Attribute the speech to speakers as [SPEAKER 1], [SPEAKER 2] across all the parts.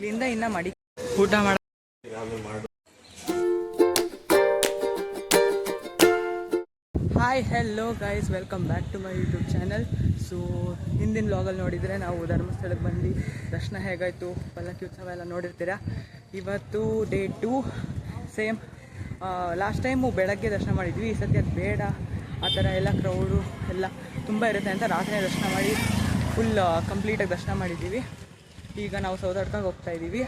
[SPEAKER 1] ಇಲ್ಲಿಂದ ಇನ್ನು ಮಾಡಿ ಊಟ ಮಾಡ. Hi hello guys, welcome back to my YouTube channel. So ಹಿಂದಿನ ವ್ಲಾಗಲ್ಲಿ ನೋಡಿದರೆ ನಾವು ಧರ್ಮಸ್ಥಳಕ್ಕೆ ಬಂದು ದರ್ಶನ ಹೇಗಾಯಿತು, ಪಲ್ಲಕ್ಕಿ ಉತ್ಸವ ಎಲ್ಲ ನೋಡಿರ್ತೀರ. ಇವತ್ತು ಡೇ 2 ಸೇಮ್. ಲಾಸ್ಟ್ ಟೈಮು ಬೆಳಗ್ಗೆ ದರ್ಶನ ಮಾಡಿದ್ವಿ, ಈ ಸತಿ ಅದು ಬೇಡ, ಆ ಥರ ಎಲ್ಲ ಕ್ರೌಡು ಎಲ್ಲ ತುಂಬ ಇರುತ್ತೆ ಅಂತ ರಾತ್ರಿ ದರ್ಶನ ಮಾಡಿ ಫುಲ್ ಕಂಪ್ಲೀಟಾಗಿ ದರ್ಶನ ಮಾಡಿದ್ದೀವಿ. ಈಗ ನಾವು ಸೌದಡ್ಕಾಗೆ ಹೋಗ್ತಾ ಇದ್ದೀವಿ.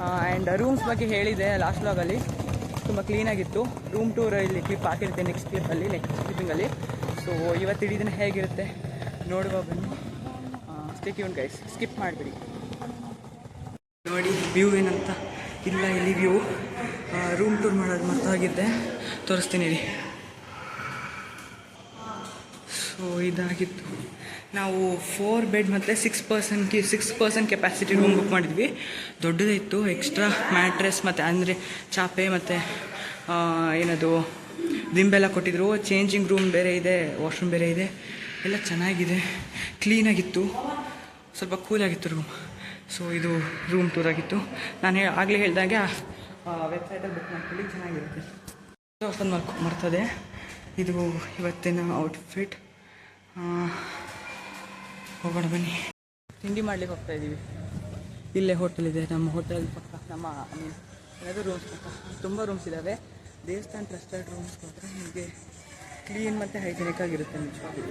[SPEAKER 1] ಆ್ಯಂಡ್ ರೂಮ್ಸ್ ಬಗ್ಗೆ ಹೇಳಿದೆ ಲಾಸ್ಟ್ ವ್ಲಾಗಲ್ಲಿ, ತುಂಬ ಕ್ಲೀನಾಗಿತ್ತು. ರೂಮ್ ಟೂರ್ ಇಲ್ಲಿ ಕ್ಲಿಪ್ ಹಾಕಿರ್ತೀನಿ ನೆಕ್ಸ್ಟ್ ಕ್ಲಿಪ್ಪಲ್ಲಿ, ನೆಕ್ಸ್ಟ್ ಕ್ಲಿಪ್ಪಿಂಗಲ್ಲಿ. ಸೊ ಇವತ್ತು ಇಡೀ ದಿನ ಹೇಗಿರುತ್ತೆ ನೋಡುವ ಬನ್ನಿ. ಸ್ಟೇ ಟ್ಯೂನ್ ಗೈಸ್, ಸ್ಕಿಪ್ ಮಾಡಿಬಿಡಿ. ನೋಡಿ ವ್ಯೂ ಏನಂತ ಇಲ್ಲ, ಇಲ್ಲಿ ವ್ಯೂ. ರೂಮ್ ಟೂರ್ ಮಾಡೋದು ಮರ್ತಾಗಿದ್ದೆ, ತೋರಿಸ್ತೀನಿ ರೀ. ಸೊ ಇದಾಗಿತ್ತು. ನಾವು 4 ಬೆಡ್ ಮತ್ತು 6 ಪರ್ಸನ್ ಕೆಪಾಸಿಟಿ ರೂಮ್ ಬುಕ್ ಮಾಡಿದ್ವಿ. ದೊಡ್ಡದೇ ಇತ್ತು. ಎಕ್ಸ್ಟ್ರಾ ಮ್ಯಾಟ್ರೆಸ್ ಮತ್ತು ಅಂದರೆ ಚಾಪೆ ಮತ್ತು ಏನದು ದಿಂಬೆಲ್ಲ ಕೊಟ್ಟಿದ್ರು. ಚೇಂಜಿಂಗ್ ರೂಮ್ ಬೇರೆ ಇದೆ, ವಾಶ್ರೂಮ್ ಬೇರೆ ಇದೆ, ಎಲ್ಲ ಚೆನ್ನಾಗಿದೆ, ಕ್ಲೀನಾಗಿತ್ತು, ಸ್ವಲ್ಪ ಕೂಲಾಗಿತ್ತು ರೂಮ್. ಸೊ ಇದು ರೂಮ್ ಟೂರ್ ಆಗಿತ್ತು. ನಾನು ಆಗಲೇ ಹೇಳಿದಾಗೆ ವೆಬ್ಸೈಟಲ್ಲಿ ಬುಕ್ ಮಾಡ್ಕೊಳ್ಳಿ, ಚೆನ್ನಾಗಿರುತ್ತೆ. ಹೊಸದು ಮರ್ತದೆ. ಇದು ಇವತ್ತಿನ ಔಟ್ಫಿಟ್. ಹೋಗೋಣ ಬನ್ನಿ. ತಿಂಡಿ ಮಾಡ್ಲಿಕ್ಕೆ ಹೋಗ್ತಾ ಇದ್ದೀವಿ. ಇಲ್ಲೇ ಹೋಟೆಲ್ ಇದೆ, ನಮ್ಮ ಹೋಟೆಲ್ ಪಕ್ಕ, ನಮ್ಮ ಏನಾದರೂ ರೂಮ್ಸ್ ಪಕ್ಕ ತುಂಬ ರೂಮ್ಸ್ ಇದ್ದಾವೆ. ದೇವಸ್ಥಾನ ಟ್ರಸ್ಟೆಡ್ ರೂಮ್ಸ್ ಹೋದರೆ ನಿಮಗೆ ಕ್ಲೀನ್ ಮತ್ತು ಹೈಜಿನಿಕ್ ಆಗಿರುತ್ತೆ ನಿಜವಾಗಿ.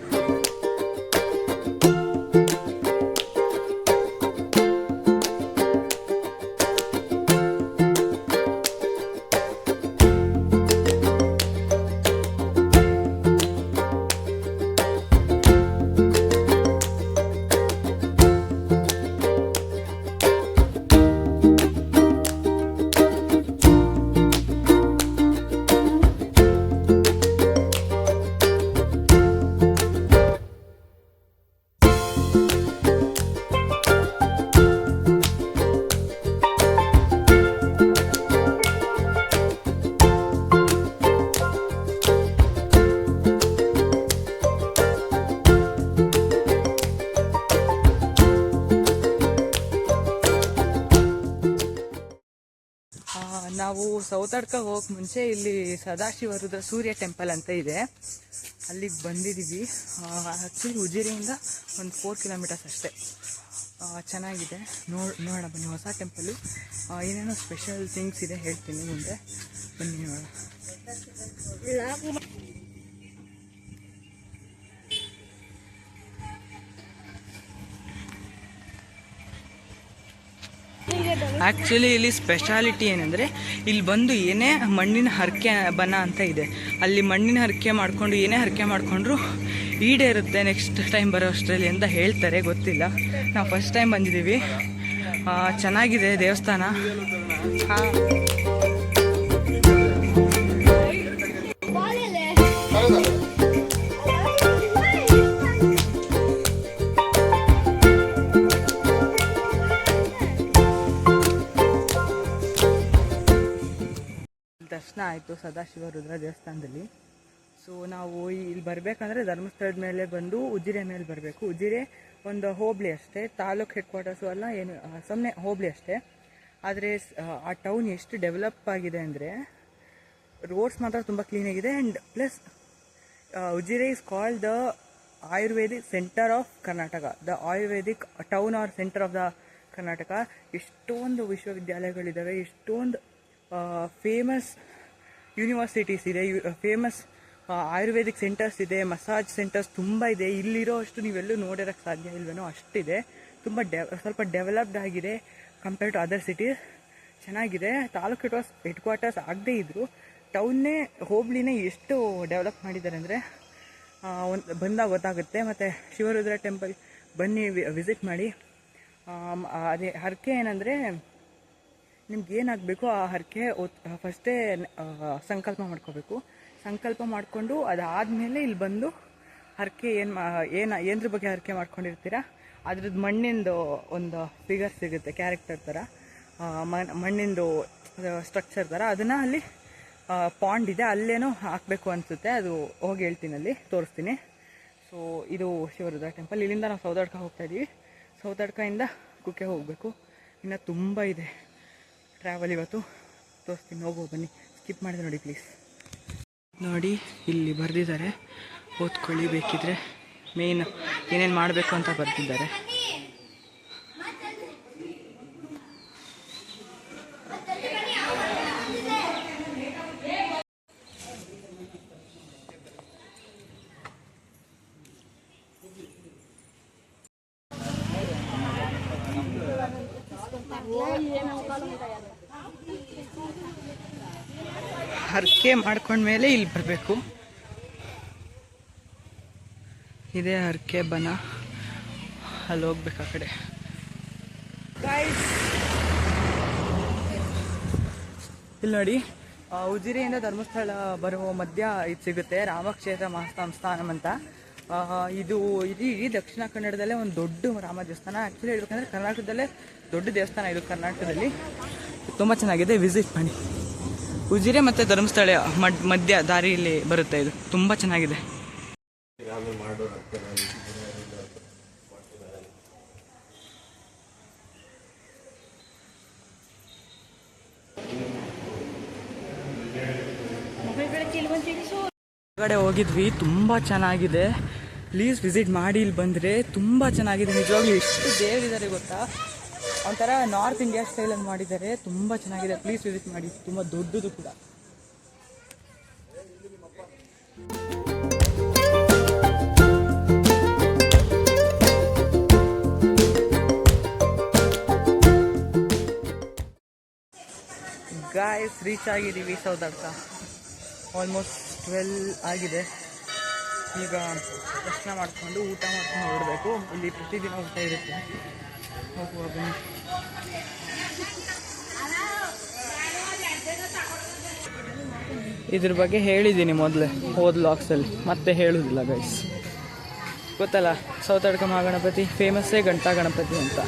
[SPEAKER 1] ನಾವು ಸೌತಡ್ಕ ಹೋಗಕ್ಕೆ ಮುಂಚೆ ಇಲ್ಲಿ ಸದಾಶಿವರುದ್ರ ಸೂರ್ಯ ಟೆಂಪಲ್ ಅಂತ ಇದೆ, ಅಲ್ಲಿಗೆ ಬಂದಿದ್ದೀವಿ. ಆ್ಯಕ್ಚುಲಿ ಉಜಿರೆಯಿಂದ ಒಂದು 4 ಕಿಲೋಮೀಟರ್ಸ್ ಅಷ್ಟೇ. ಚೆನ್ನಾಗಿದೆ, ನೋಡೋಣ ಬನ್ನಿ. ಹೊಸ ಟೆಂಪಲ್ಲು, ಏನೇನೋ ಸ್ಪೆಷಲ್ ಥಿಂಗ್ಸ್ ಇದೆ, ಹೇಳ್ತೀನಿ ಮುಂದೆ ಬನ್ನಿ ನೋಡೋಣ. ಆ್ಯಕ್ಚುಲಿ ಇಲ್ಲಿ ಸ್ಪೆಷಾಲಿಟಿ ಏನಂದರೆ, ಇಲ್ಲಿ ಬಂದು ಏನೇ ಮಣ್ಣಿನ ಹರಕೆ ಬನ ಅಂತ ಇದೆ, ಅಲ್ಲಿ ಮಣ್ಣಿನ ಹರಕೆ ಮಾಡಿಕೊಂಡು ಏನೇ ಹರಕೆ ಮಾಡಿಕೊಂಡ್ರು ಈಡೇರುತ್ತೆ ನೆಕ್ಸ್ಟ್ ಟೈಮ್ ಬರೋ ಅಷ್ಟರಲ್ಲಿ ಅಂತ ಹೇಳ್ತಾರೆ. ಗೊತ್ತಿಲ್ಲ, ನಾವು ಫಸ್ಟ್ ಟೈಮ್ ಬಂದಿದ್ದೀವಿ. ಚೆನ್ನಾಗಿದೆ ದೇವಸ್ಥಾನ. ದರ್ಶನ ಆಯಿತು ಸದಾಶಿವ ರುದ್ರ ದೇವಸ್ಥಾನದಲ್ಲಿ. ಸೊ ನಾವು ಇಲ್ಲಿ ಬರಬೇಕಂದ್ರೆ ಧರ್ಮಸ್ಥಳದ ಮೇಲೆ ಬಂದು ಉಜಿರೆ ಮೇಲೆ ಬರಬೇಕು. ಉಜಿರೆ ಒಂದು ಹೋಬಳಿ ಅಷ್ಟೇ, ತಾಲೂಕು ಹೆಡ್ ಕ್ವಾರ್ಟರ್ಸು ಅಲ್ಲ, ಏನು ಸುಮ್ಮನೆ ಹೋಬಳಿ ಅಷ್ಟೇ. ಆದರೆ ಆ ಟೌನ್ ಎಷ್ಟು ಡೆವಲಪ್ ಆಗಿದೆ ಅಂದರೆ, ರೋಡ್ಸ್ ಮಾತ್ರ ತುಂಬ ಕ್ಲೀನಾಗಿದೆ. And plus Ujire is called the ayurvedic centre of Karnataka, the ayurvedic town or centre of the Karnataka. ಎಷ್ಟೊಂದು ವಿಶ್ವವಿದ್ಯಾಲಯಗಳಿದ್ದಾವೆ, ಎಷ್ಟೊಂದು ಫೇಮಸ್ ಯೂನಿವರ್ಸಿಟೀಸ್ ಇದೆ, ಫೇಮಸ್ ಆಯುರ್ವೇದಿಕ್ ಸೆಂಟರ್ಸ್ ಇದೆ, ಮಸಾಜ್ ಸೆಂಟರ್ಸ್ ತುಂಬ ಇದೆ. ಇಲ್ಲಿರೋ ಅಷ್ಟು ನೀವೆಲ್ಲೂ ನೋಡಿರೋಕ್ಕೆ ಸಾಧ್ಯ ಇಲ್ವೇನೋ ಅಷ್ಟಿದೆ. ತುಂಬ ಸ್ವಲ್ಪ ಡೆವಲಪ್ಡ್ ಆಗಿದೆ ಕಂಪೇರ್ ಟು ಅದರ್ ಸಿಟೀಸ್. ಚೆನ್ನಾಗಿದೆ. ತಾಲೂಕು ಹೆಡ್ ಕ್ವಾರ್ಟರ್ಸ್ ಆಗದೇ ಇದ್ದರು ಟೌನ್ನೇ, ಹೋಬಳಿನೇ ಎಷ್ಟು ಡೆವಲಪ್ ಮಾಡಿದ್ದಾರೆ ಅಂದರೆ ಬಂದಾಗ ಗೊತ್ತಾಗುತ್ತೆ. ಮತ್ತು ಶಿವರುದ್ರ ಟೆಂಪಲ್ ಬನ್ನಿ, ವಿಸಿಟ್ ಮಾಡಿ. ಅದೇ ಹರಕೆ ಏನಂದರೆ, ನಿಮ್ಗೆ ಏನಾಗಬೇಕು ಆ ಹರಕೆ ಫಸ್ಟೇ ಸಂಕಲ್ಪ ಮಾಡ್ಕೋಬೇಕು. ಸಂಕಲ್ಪ ಮಾಡಿಕೊಂಡು ಅದಾದಮೇಲೆ ಇಲ್ಲಿ ಬಂದು ಹರಕೆ ಏನದ್ರ ಬಗ್ಗೆ ಹರಕೆ ಮಾಡ್ಕೊಂಡಿರ್ತೀರ ಅದ್ರದ್ದು ಮಣ್ಣಿಂದು ಒಂದು ಫಿಗರ್ ಸಿಗುತ್ತೆ, ಕ್ಯಾರೆಕ್ಟರ್ ಥರ, ಮಣ್ಣಿಂದು ಸ್ಟ್ರಕ್ಚರ್ ಥರ. ಅದನ್ನು ಅಲ್ಲಿ ಪಾಂಡ್ ಇದೆ, ಅಲ್ಲೇನೋ ಹಾಕಬೇಕು ಅನಿಸುತ್ತೆ. ಅದು ಹೋಗಿ ಹೇಳ್ತೀನಿ, ಅಲ್ಲಿ ತೋರಿಸ್ತೀನಿ. ಸೊ ಇದು ಶಿವರುದ್ರ ಟೆಂಪಲ್. ಇಲ್ಲಿಂದ ನಾವು ಸೌದಡ್ಕ ಹೋಗ್ತಾ ಇದ್ದೀವಿ. ಸೌದಡ್ಕದಿಂದ ಕುಕ್ಕೆ ಹೋಗಬೇಕು. ಇನ್ನು ತುಂಬ ಇದೆ ಟ್ರಾವೆಲ್ ಇವತ್ತು, ತೋರಿಸ್ತೀನಿ. ಹೋಗೋ ಬನ್ನಿ, ಸ್ಕಿಪ್ ಮಾಡಿದೆ ನೋಡಿ ಪ್ಲೀಸ್. ನೋಡಿ ಇಲ್ಲಿ ಬರೆದಿದ್ದಾರೆ, ಓದ್ಕೊಳ್ಳಿ ಬೇಕಿದ್ರೆ. ಮೇನ್ ಏನೇನು ಮಾಡಬೇಕು ಅಂತ ಬರ್ತಿದ್ದಾರೆ. ಹರಕೆ ಮಾಡ್ಕೊಂಡ್ಮೇಲೆ ಇಲ್ಲಿ ಬರಬೇಕು. ಇದೇ ಹರಕೆ ಬನ, ಅಲ್ಲಿ ಹೋಗ್ಬೇಕು ಆ ಕಡೆ. ಇಲ್ಲಿ ನೋಡಿ, ಉಜಿರೆಯಿಂದ ಧರ್ಮಸ್ಥಳ ಬರುವ ಮಧ್ಯ ಇದು ಸಿಗುತ್ತೆ, ರಾಮಕ್ಷೇತ್ರ ಮಹಾಸಂಸ್ಥಾನಂ ಅಂತ. ಇದು ಇಡೀ ದಕ್ಷಿಣ ಕನ್ನಡದಲ್ಲೇ ಒಂದು ದೊಡ್ಡ ರಾಮ ದೇವಸ್ಥಾನ. ಆ್ಯಕ್ಚುಲಿ ಹೇಳ್ಬೇಕಂದ್ರೆ ಕರ್ನಾಟಕದಲ್ಲೇ ದೊಡ್ಡ ದೇವಸ್ಥಾನ ಇದು, ಕರ್ನಾಟಕದಲ್ಲಿ. ತುಂಬ ಚೆನ್ನಾಗಿದೆ, ವಿಸಿಟ್ ಮಾಡಿ. ಉಜಿರೆ ಮತ್ತು ಧರ್ಮಸ್ಥಳ ಮಧ್ಯ ದಾರಿಯಲ್ಲಿ ಬರುತ್ತೆ ಇದು, ತುಂಬ ಚೆನ್ನಾಗಿದೆ. ಹೊರಗಡೆ ಹೋಗಿದ್ವಿ, ತುಂಬ ಚೆನ್ನಾಗಿದೆ. ಪ್ಲೀಸ್ ವಿಸಿಟ್ ಮಾಡಿ, ಇಲ್ಲಿ ಬಂದರೆ ತುಂಬ ಚೆನ್ನಾಗಿದೆ. ನಿಜವಾಗ್ಲೂ ಎಷ್ಟು ದೇವರಿದ್ದಾರೆ ಗೊತ್ತಾ, ಒಂಥರ ನಾರ್ತ್ ಇಂಡಿಯಾ ಸ್ಟೈಲಲ್ಲಿ ಮಾಡಿದ್ದಾರೆ, ತುಂಬ ಚೆನ್ನಾಗಿದೆ. ಪ್ಲೀಸ್ ವಿಸಿಟ್ ಮಾಡಿ, ತುಂಬ ದೊಡ್ಡದು ಕೂಡ. ಗಾಯ್ಸ್, ರೀಚ್ ಆಗಿದ್ದೀವಿ ಸೌದರ್ಕ. ಆಲ್ಮೋಸ್ಟ್ 12 ಆಗಿದೆ. ಈಗ ದರ್ಶನ ಮಾಡಿಕೊಂಡು ಊಟ ಮಾಡ್ಕೊಂಡು ಹೊರಡಬೇಕು. ಇಲ್ಲಿ ಪ್ರತಿದಿನ ಊಟ ಇರುತ್ತೆ. ಹೋಗುವ ಬನ್ನಿ. ಇದ್ರ ಬಗ್ಗೆ ಹೇಳಿದ್ದೀನಿ ಮೊದಲೇ ಹೋದ ಲಾಕ್ಸಲ್ಲಿ, ಮತ್ತೆ ಹೇಳೋದಿಲ್ಲ ಗೈಸ್. ಗೊತ್ತಲ್ಲ, ಸೌತಡ್ಕ ಮಹಾಗಣಪತಿ ಫೇಮಸ್ಸೇ ಗಂಟಾ ಗಣಪತಿ ಅಂತ.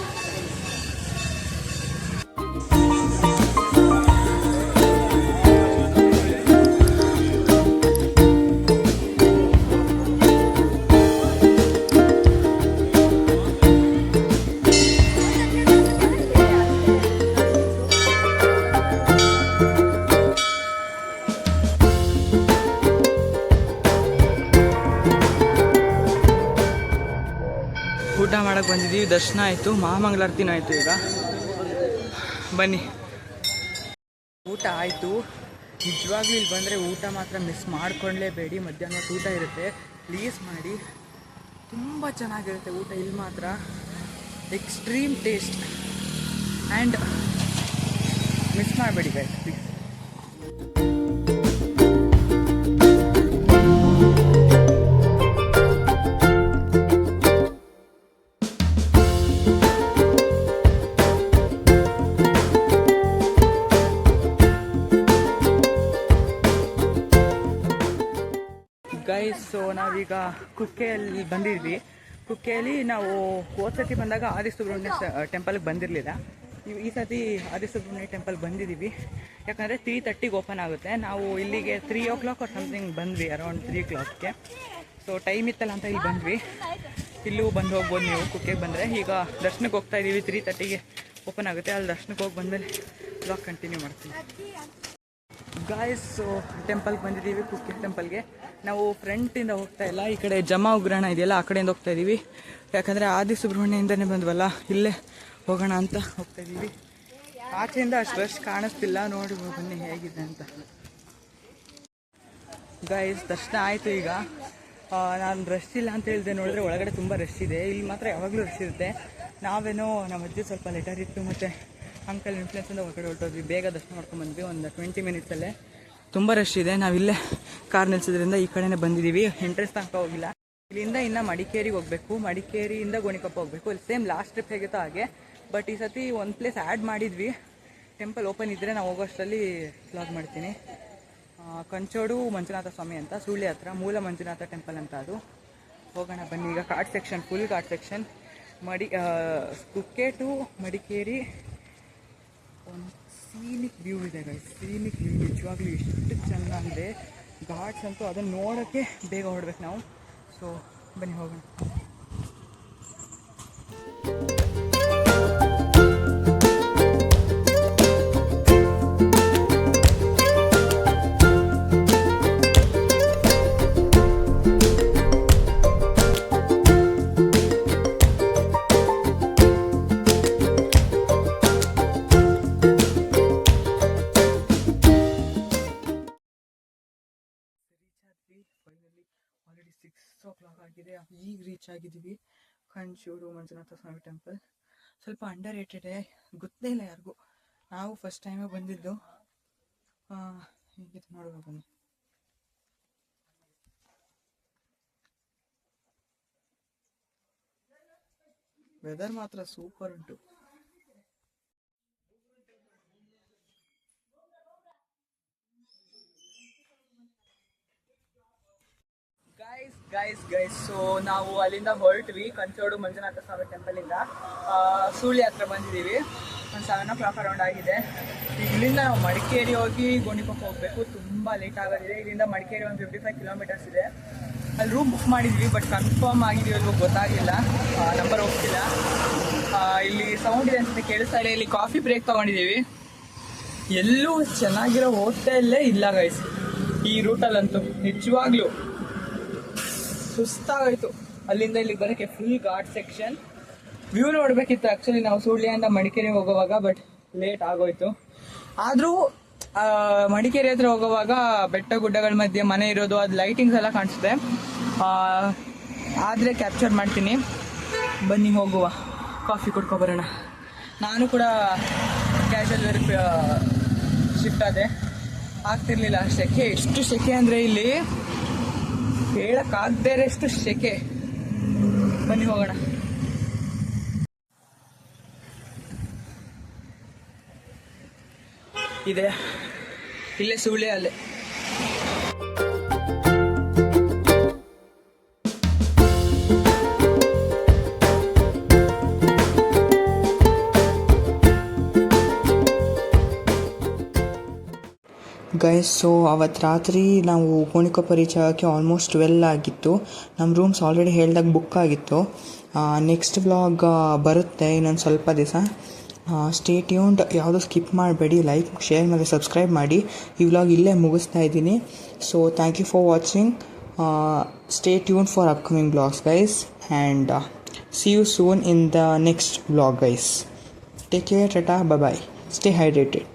[SPEAKER 1] ಊಟ ಮಾಡೋಕ್ಕೆ ಬಂದಿದ್ದೀವಿ, ದರ್ಶನ ಆಯಿತು, ಮಹಾಮಂಗಳಾರತಿನೂ ಆಯಿತು. ಈಗ ಬನ್ನಿ. ಊಟ ಆಯಿತು. ನಿಜವಾಗ್ಲೂ ಇಲ್ಲಿ ಬಂದರೆ ಊಟ ಮಾತ್ರ ಮಿಸ್ ಮಾಡ್ಕೊಳ್ಳೇಬೇಡಿ. ಮಧ್ಯಾಹ್ನ ಊಟ ಇರುತ್ತೆ, ಪ್ಲೀಸ್ ಮಾಡಿ. ತುಂಬ ಚೆನ್ನಾಗಿರುತ್ತೆ ಊಟ ಇಲ್ಲಿ ಮಾತ್ರ. ಎಕ್ಸ್ಟ್ರೀಮ್ ಟೇಸ್ಟ್ ಆ್ಯಂಡ್ ಮಿಸ್ ಮಾಡಬೇಡಿ ಗೈಸ್ ಪ್ಲೀಸ್. ಗೈಸ್, ಸೊ ನಾವೀಗ ಕುಕ್ಕೆಯಲ್ಲಿ ಬಂದಿದ್ವಿ. ಕುಕ್ಕೆಯಲ್ಲಿ ನಾವು ಹೋದ ಸತಿ ಬಂದಾಗ ಆದಿಸುಬ್ರಹ್ಮಣ್ಯ ಟೆಂಪಲ್ಗೆ ಬಂದಿರಲಿಲ್ಲ. ಈ ಸತಿ ಆದಿಸುಬ್ರಹ್ಮಣ್ಯ ಟೆಂಪಲ್ ಬಂದಿದ್ದೀವಿ. ಯಾಕಂದರೆ 3:30ಗೆ ಓಪನ್ ಆಗುತ್ತೆ. ನಾವು ಇಲ್ಲಿಗೆ 3 o'clock ಆರ್ ಸಮಥಿಂಗ್ ಬಂದ್ವಿ, ಅರೌಂಡ್ 3 o'clockಗೆ. ಸೊ ಟೈಮ್ ಇತ್ತಲ್ಲ ಅಂತ ಇಲ್ಲಿ ಬಂದ್ವಿ. ಇಲ್ಲೂ ಬಂದು ಹೋಗ್ಬೋದು ನೀವು ಕುಕ್ಕೆಗೆ ಬಂದರೆ. ಈಗ ದರ್ಶನಕ್ಕೆ ಹೋಗ್ತಾ ಇದ್ದೀವಿ, 3:30ಗೆ ಓಪನ್ ಆಗುತ್ತೆ. ಅಲ್ಲಿ ದರ್ಶನಕ್ಕೆ ಹೋಗಿ ಬಂದಮೇಲೆ ಬ್ಲಾಗ್ ಕಂಟಿನ್ಯೂ ಮಾಡ್ತೀವಿ. ಗಾಯ್ಸ್, ಸೊ ಟೆಂಪಲ್ಗೆ ಬಂದಿದ್ದೀವಿ, ಕುಕ್ಕೆ ಟೆಂಪಲ್ಗೆ. ನಾವು ಫ್ರಂಟಿಂದ ಹೋಗ್ತಾ ಇಲ್ಲ, ಈ ಕಡೆ ಜಮಾ ಉಗ್ರಾಣ ಇದೆಯಲ್ಲ ಆ ಕಡೆಯಿಂದ ಹೋಗ್ತಾ ಇದ್ದೀವಿ. ಯಾಕಂದರೆ ಆದಿಸುಬ್ರಹ್ಮಣ್ಯದಿಂದನೇ ಬಂದ್ವಲ್ಲ, ಇಲ್ಲೇ ಹೋಗೋಣ ಅಂತ ಹೋಗ್ತಾ ಇದ್ದೀವಿ. ಆಚೆಯಿಂದ ಅಷ್ಟು ರಶ್ ಕಾಣಿಸ್ತಿಲ್ಲ, ನೋಡಿ ಬನ್ನಿ ಹೇಗಿದೆ ಅಂತ. ಗಾಯ್ಸ್, ದರ್ಶನ ಆಯಿತು. ಈಗ ನಾನು ರಶ್ ಇಲ್ಲ ಅಂತ ಹೇಳಿದೆ, ನೋಡಿದ್ರೆ ಒಳಗಡೆ ತುಂಬ ರಶ್ ಇದೆ. ಇಲ್ಲಿ ಮಾತ್ರ ಯಾವಾಗಲೂ ರಶ್ ಇರುತ್ತೆ. ನಾವೇನೋ ನಮ್ಮ ಅಜ್ಜಿ ಸ್ವಲ್ಪ ಲೆಟರ್ ಇತ್ತು ಮತ್ತು ಅಂಕಲ್ ಇನ್ಫ್ಲುಯೆನ್ಸಿಂದ ಹೊರಗಡೆ ಹೊರಟೋದ್ವಿ. ಬೇಗ ದರ್ಶನ ಮಾಡ್ಕೊಂಡ್ಬಂದ್ವಿ, ಒಂದು 20 minutesಲ್ಲೇ. ತುಂಬ ರಶ್ ಇದೆ. ನಾವಿಲ್ಲೇ ಕಾರ್ ನಿಲ್ಸಿದ್ರಿಂದ ಈ ಕಡೆನೇ ಬಂದಿದ್ದೀವಿ. ಎಂಟ್ರೆನ್ಸ್ ತನಕ ಹೋಗಿಲ್ಲ. ಇಲ್ಲಿಂದ ಇನ್ನು ಮಡಿಕೇರಿಗೆ ಹೋಗಬೇಕು, ಮಡಿಕೇರಿಯಿಂದ ಗೋಣಿಕೊಪ್ಪ ಹೋಗಬೇಕು. ಇಲ್ಲಿ ಸೇಮ್ ಲಾಸ್ಟ್ ಟ್ರಿಪ್ ಹೇಗಿತ್ತೋ ಹಾಗೆ. ಬಟ್ ಈ ಸತಿ ಒಂದು ಪ್ಲೇಸ್ ಆ್ಯಡ್ ಮಾಡಿದ್ವಿ. ಟೆಂಪಲ್ ಓಪನ್ ಇದ್ದರೆ ನಾವು ಹೋಗೋಷ್ಟರಲ್ಲಿ ವ್ಲಾಗ್ ಮಾಡ್ತೀನಿ. ಕಂಚೋಡು ಮಂಜುನಾಥ ಸ್ವಾಮಿ ಅಂತ, ಸುಳ್ಳಿ ಹತ್ರ ಮೂಲ ಮಂಜುನಾಥ ಟೆಂಪಲ್ ಅಂತ ಅದು. ಹೋಗೋಣ ಬನ್ನಿ. ಈಗ ghat section, full ghat section. Kukke to Madikeri ಒಂದು ಸೀನಿಕ್ ವ್ಯೂ ಇದೆ ಗೈಸ್, ಸೀನಿಕ್ ವ್ಯೂ. ನಿಜವಾಗ್ಲೂ ಎಷ್ಟು ಚೆನ್ನಾಗಿದೆ ಘಾಟ್ಸ್ ಅಂತೂ. ಅದನ್ನು ನೋಡೋಕ್ಕೆ ಬೇಗ ಹೊರಡ್ಬೇಕು ನಾವು. ಸೊ ಬನ್ನಿ ಹೋಗೋಣ. ಈಗ ರೀಚ್ ಆಗಿದ್ದೀವಿ ಕಂಚೂಡು ಮಂಜುನಾಥ ಸ್ವಾಮಿ ಟೆಂಪಲ್. ಸ್ವಲ್ಪ ಅಂಡರ್ ರೇಟೆಡೇ, ಗೊತ್ತೇ ಇಲ್ಲ ಯಾರಿಗೂ. ನಾವು ಫಸ್ಟ್ ಟೈಮೇ ಬಂದಿದ್ದು. ಹೀಗೆ ನೋಡುವ ಬನ್ನಿ. ವೆದರ್ ಮಾತ್ರ ಸೂಪರ್ ಉಂಟು. ಗೈಸ್ ಸೊ ನಾವು ಅಲ್ಲಿಂದ ಹೊರಟ್ವಿ ಕಂಚೋಡು ಮಂಜುನಾಥ ಸ್ವಾಮಿ ಟೆಂಪಲಿಂದ. ಸೂಳಿ ಹತ್ರ ಬಂದಿದ್ದೀವಿ. ಒಂದು 7 o'clock ಆಗಿದೆ. ಇಲ್ಲಿಂದ ನಾವು ಮಡಿಕೇರಿ ಹೋಗಿ ಗೋಣಿಕೊಪ್ಪ ಹೋಗಬೇಕು. ತುಂಬ ಲೇಟ್ ಆಗೋದಿದೆ. ಇಲ್ಲಿಂದ ಮಡಿಕೇರಿ ಒಂದು 55 kilometers ಇದೆ. ಅಲ್ಲಿ ರೂಮ್ ಬುಕ್ ಮಾಡಿದ್ವಿ, ಬಟ್ ಕನ್ಫರ್ಮ್ ಆಗಿದೆಯಲ್ವೋ ಗೊತ್ತಾಗಿಲ್ಲ, ನಂಬರ್ ಹೋಗ್ತಿಲ್ಲ. ಇಲ್ಲಿ ಸೌಂಡ್ ಇದೆ ಅನ್ಸುತ್ತೆ, ಕೇಳಿಸ್ತಾ ಇದೆ. ಇಲ್ಲಿ ಕಾಫಿ ಬ್ರೇಕ್ ತೊಗೊಂಡಿದ್ದೀವಿ. ಎಲ್ಲೂ ಚೆನ್ನಾಗಿರೋ ಹೋಟೆಲ್ಲೇ ಇಲ್ಲ ಗೈಸ್ ಈ ರೂಟಲ್ಲಂತೂ. ನಿಜವಾಗ್ಲೂ ಸುಸ್ತಾಗೋಯ್ತು ಅಲ್ಲಿಂದ ಇಲ್ಲಿಗೆ ಬರೋಕ್ಕೆ. Full ghat section. ವ್ಯೂ ನೋಡಬೇಕಿತ್ತು ಆ್ಯಕ್ಚುಲಿ ನಾವು ಸುಳ್ಳಿಯಿಂದ ಮಡಿಕೇರಿ ಹೋಗುವಾಗ, ಬಟ್ ಲೇಟ್ ಆಗೋಯ್ತು. ಆದರೂ ಮಡಿಕೇರಿ ಹತ್ರ ಹೋಗುವಾಗ ಬೆಟ್ಟ ಗುಡ್ಡಗಳ ಮಧ್ಯೆ ಮನೆ ಇರೋದು, ಅದು ಲೈಟಿಂಗ್ಸ್ ಎಲ್ಲ ಕಾಣಿಸುತ್ತೆ. ಆದರೆ ಕ್ಯಾಪ್ಚರ್ ಮಾಡ್ತೀನಿ. ಬನ್ನಿ ಹೋಗುವ, ಕಾಫಿ ಕುಡ್ಕೊಬರೋಣ. ನಾನು ಕೂಡ ಕ್ಯಾಶುವಲ್ ವೇರ್ ಶಿಫ್ಟ್ ಆದೆ. ಆಗ್ತಿರ್ಲಿಲ್ಲ ಸೆಕೆ. ಎಷ್ಟು ಸೆಕೆ ಅಂದರೆ ಇಲ್ಲಿ ಹೇಳಕ್ಕಾಗದೇ ಇರೋಷ್ಟು ಸೆಕೆ. ಬನ್ನಿ ಹೋಗೋಣ. ಇದೆ ಇಲ್ಲೇ ಸುಳ್ಳೆ ಅಲ್ಲೇ. ಗೈಸ್ ಸೊ ಅವತ್ತು ರಾತ್ರಿ ನಾವು ಗೋಣಿಕೊಪ್ಪ ರೀಚ್ ಆಗೋಕ್ಕೆ ಆಲ್ಮೋಸ್ಟ್ 12 ಆಗಿತ್ತು. ನಮ್ಮ ರೂಮ್ಸ್ ಆಲ್ರೆಡಿ ಹೇಳ್ದಾಗ ಬುಕ್ ಆಗಿತ್ತು. ನೆಕ್ಸ್ಟ್ ವ್ಲಾಗ್ ಬರುತ್ತೆ ಇನ್ನೊಂದು ಸ್ವಲ್ಪ ದಿವಸ. Stay tuned. ಯಾವುದೂ ಸ್ಕಿಪ್ ಮಾಡಬೇಡಿ. ಲೈಕ್, ಶೇರ್ ಮತ್ತು ಸಬ್ಸ್ಕ್ರೈಬ್ ಮಾಡಿ. ಈ ವ್ಲಾಗ್ ಇಲ್ಲೇ ಮುಗಿಸ್ತಾ ಇದ್ದೀನಿ. So thank you for watching. Stay tuned for upcoming vlogs guys, and see you soon in the next vlog guys. Take care, tata, bye bye. Stay hydrated.